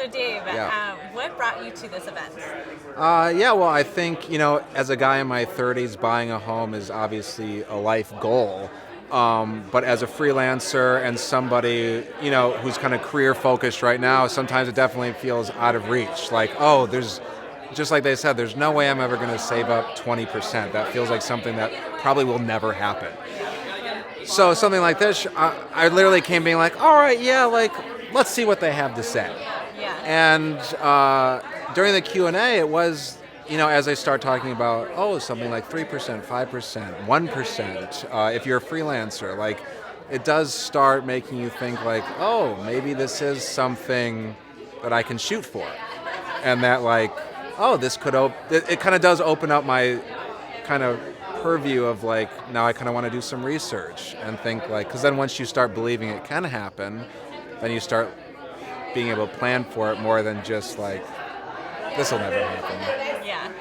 So Dave, Yeah. what brought you to this event? Yeah, well, I think, as a guy in my 30s, buying a home is obviously a life goal. But as a freelancer and somebody, who's kind of career focused right now, sometimes it definitely feels out of reach. Like, oh, just like they said, there's no way I'm ever going to save up 20%. That feels like something that probably will never happen. So something like this, I literally came being like, all right, yeah, like, let's see what they have to say. Yeah. And during the Q&A, it was, as I start talking about, something like 3%, 5%, 1%, if you're a freelancer, like, it does start making you think like, oh, maybe this is something that I can shoot for. And that like, oh, this could, it kind of does open up my kind of purview of like, now I kind of want to do some research and think like, because then once you start believing it can happen, then you start being able to plan for it more than just like, this will never happen. Yeah.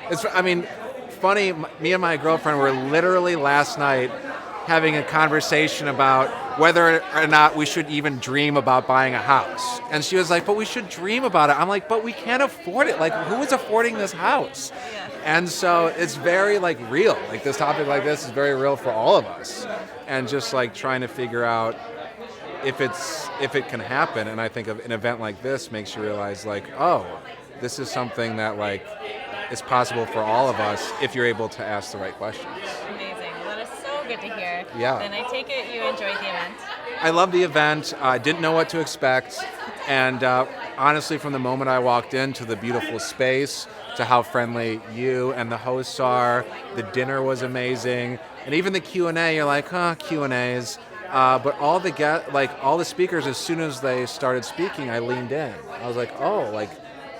Funny, me and my girlfriend were literally last night having a conversation about whether or not we should even dream about buying a house. And she was like, but we should dream about it. I'm like, but we can't afford it. Like, who is affording this house? Yeah. And so it's very like real. Like this topic like this is very real for all of us. And just like trying to figure out if it can happen. And I think of an event like this makes you realize like, oh, this is something that like is possible for all of us if you're able to ask the right questions. Amazing. Well, that is so good to hear. Yeah. And I take it you enjoyed the event. I love the event. I didn't know what to expect. And honestly, from the moment I walked into the beautiful space to how friendly you and the hosts are, the dinner was amazing. And even the Q&A, you're like, Q&As. But all the speakers, as soon as they started speaking, I leaned in. I was like, oh, like,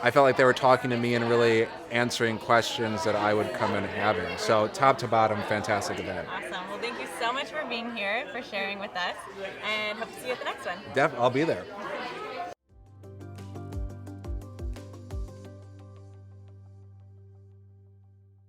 I felt like they were talking to me and really answering questions that I would come in having. So top to bottom, fantastic event. Awesome. Well, thank you so much for being here, for sharing with us, and hope to see you at the next one. I'll be there.